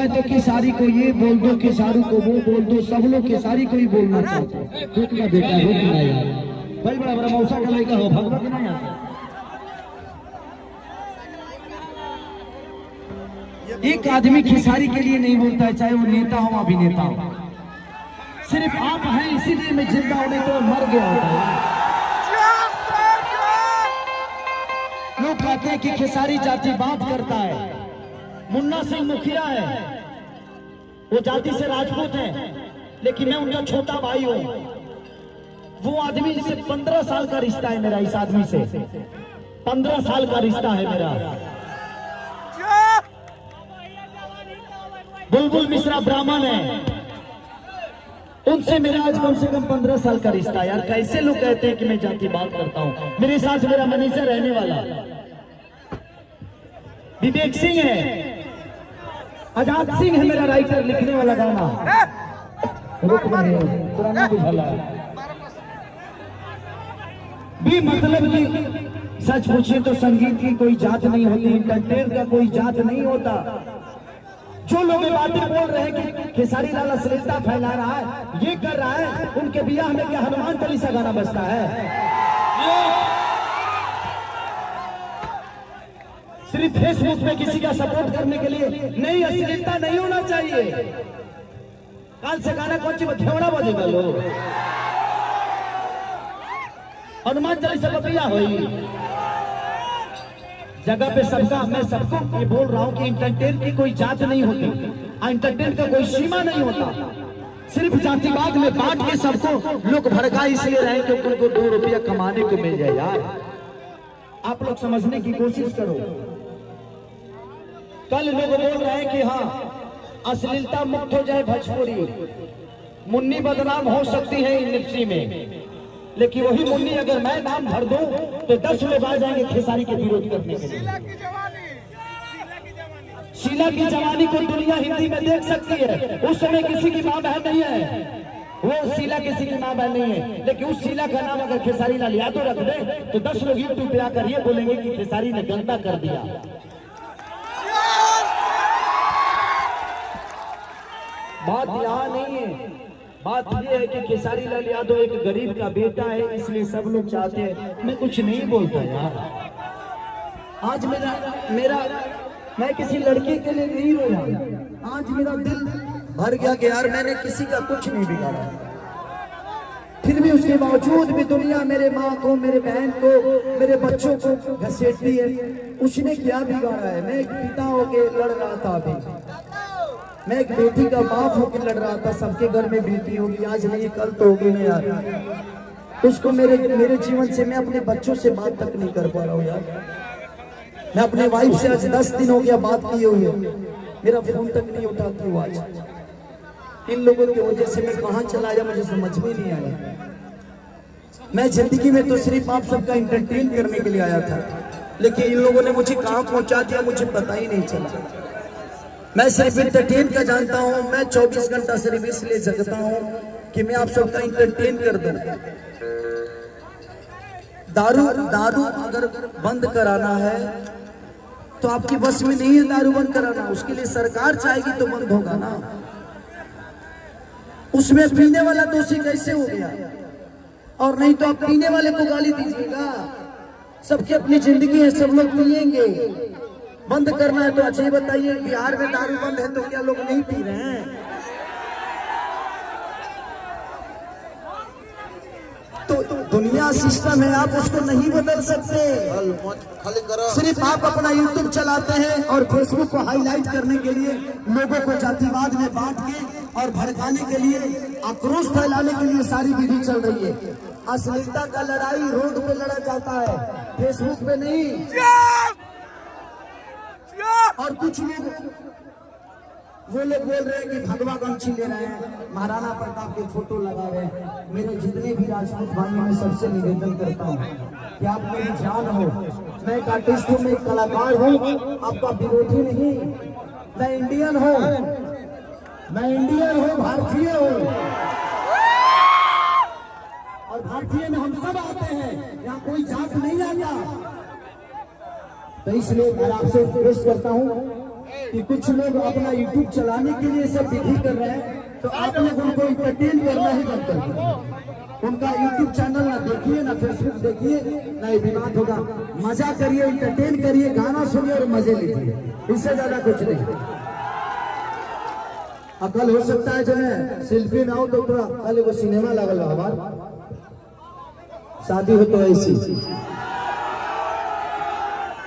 है तो खेसारी को ये बोल दो, खेसारी को वो बोल दो, सब लोग खेसारी को ही बोलना चाहते हैं। रुकना बेटा, रुकना यार, भाई बड़ा बड़ा मौसा का लड़का हो, भगवत ना यार। एक आदमी खेसारी के लिए नहीं बोलता है, चाहे वो नेता हो अभिनेता हो। सिर्फ आप हैं इसीलिए मैं जिंदा होने तो मर गया होता। लोग कहते हैं कि खेसारी जातिवाद करता है। मुन्ना सिंह मुखिया है, वो जाति से राजपूत है, लेकिन मैं उनका छोटा भाई हूं। वो आदमी से 15 साल का रिश्ता है मेरा, इस आदमी से 15 साल का रिश्ता है मेरा। बुलबुल मिश्रा ब्राह्मण है, उनसे मेरा आज कम से कम 15 साल का रिश्ता। यार कैसे लोग कहते हैं कि मैं जातिवाद करता हूं। मेरे साथ मेरा मैनेजर रहने वाला विवेक सिंह है, आजाद सिंह है मेरा राइटर, लिखने वाला गाना पुराना बुझाला भी। मतलब कि सच पूछे तो संगीत की कोई जात नहीं होती, इंटरटेनमेंट का कोई जात नहीं होता। जो लोग बातें बोल रहे हैं कि खेसारी लाल अश्लीलता फैला रहा है, ये कर रहा है, उनके बियाह में क्या हनुमान चालीसा गाना बजता है? सिर्फ फेसबुक में किसी का सपोर्ट करने के लिए नहीं, अश्लीलता नहीं होना चाहिए। काल से गाना कौन सी घेवड़ा बजेगा, लोग हनुमान चालीसा का बियाह हुई जगह पे सबका। मैं सबको ये बोल रहा हूँ कि इंटरटेन की कोई जात नहीं होती, इंटरटेन का कोई सीमा नहीं होता। सिर्फ जातिवाद में बांट के सबको लोग भड़का इसलिए रहे कि उनको 2 रुपया कमाने को मिल जाए। यार आप लोग समझने की कोशिश करो। कल लोग बोल रहे हैं कि हाँ अश्लीलता मुक्त हो जाए भोजपुरी, मुन्नी बदनाम हो सकती है इंडस्ट्री में, लेकिन वही मुन्नी अगर मैं नाम भर दूं तो 10 लोग आ जाएंगे खेसारी के विरोध करने के लिए। शीला की जवानी को दुनिया हिंदी में देख सकती है। उस समय किसी की मां बहन नहीं है, वो शीला किसी की मां बहन नहीं है, लेकिन उस शीला का नाम अगर खेसारी लाल यादव रख दे तो 10 लोग यूट्यूब पे आकर ये बोलेंगे कि खेसारी ने गंदा कर दिया। बात यहाँ नहीं है, बात यह है कि खेसारी लाल यादव एक गरीब का बेटा है, इसलिए सब लोग चाहते हैं। मैं कुछ नहीं बोलता यार, आज मेरा मैं किसी लड़के के लिए नहीं रोया, आज मेरा दिल भर गया कि यार मैंने किसी का कुछ नहीं बिगाड़ा। फिर भी उसके बावजूद भी दुनिया मेरे माँ को, मेरे बहन को, मेरे बच्चों को घसीटती है। उसने क्या बिगाड़ा है? मैं एक पिता होके लड़ रहा था, अभी मैं एक बेटी का बाप होकर लड़ रहा था। सबके घर में बेटी होगी, आज नहीं कल तो होगी ना यार। उसको मेरे जीवन से मैं अपने बच्चों से बात तक नहीं कर पा रहा हूँ यार। मैं अपने वाइफ से आज 10 दिन हो गया बात किए हुए, मेरा फोन तक नहीं उठाती हूँ आज। इन लोगों की वजह से मैं कहाँ चला गया मुझे समझ में नहीं आया। मैं जिंदगी में तो सिर्फ आप सबका इंटरटेन करने के लिए आया था, लेकिन इन लोगों ने मुझे कहाँ पहुंचा दिया मुझे पता ही नहीं चला। मैं सिर्फ इंटरटेन का जानता हूँ। मैं 24 घंटा सिर्फ इसलिए जगता हूँ कि मैं आप सबका इंटरटेन कर दूं। दारू अगर बंद कराना है तो आपकी बस में नहीं है दारू बंद कराना, उसके लिए सरकार चाहेगी तो बंद होगा ना। उसमें पीने वाला दोषी कैसे हो गया? और नहीं तो आप पीने वाले को गाली दीजिएगा। सबकी अपनी जिंदगी है, सब लोग पिएंगे। बंद करना है तो अच्छा ही बताइए, बिहार में दारू बंद है तो क्या लोग नहीं पी रहे हैं? तो दुनिया सिस्टम है, आप उसको नहीं बदल सकते। सिर्फ आप अपना यूट्यूब चलाते हैं और फेसबुक को हाईलाइट करने के लिए, लोगों को जातिवाद में बांट के और भड़काने के लिए, आक्रोश फैलाने के लिए सारी विधि चल रही है। अश्लीलता का लड़ाई रोड पे लड़ा जाता है, फेसबुक पे नहीं। और कुछ लोग वो लोग बोल रहे हैं कि भगवा गमछी ले रहे हैं, महाराणा प्रताप के फोटो लगा रहे हैं। मेरे जितने भी राजपूत भाई मैं सबसे निवेदन करता हूँ कि आप मेरी जान हो। मैं एक आर्टिस्ट हूँ, मैं एक कलाकार हूँ, आपका विरोधी नहीं। मैं इंडियन हूँ, भारतीय हूँ, और भारतीय में हम सब आते हैं, यहाँ कोई जात नहीं आता। तो इसलिए मैं आपसे रिक्वेस्ट करता हूँ कि कुछ लोग अपना यूट्यूब चलाने के लिए सब विधि कर रहे हैं, तो आप लोग उनको इंटरटेन करना ही बंद कर दीजिए। उनका यूट्यूब चैनल ना देखिए, ना फेसबुक देखिए, ना ये बात होगा। मजा करिए, इंटरटेन करिए, गाना सुनिए और मजे लीजिए, इससे ज्यादा कुछ नहीं। कल हो सकता है जो है सेल्फी ना हो तो थोड़ा कल वो सिनेमा लगल हमार शादी हो तो ऐसी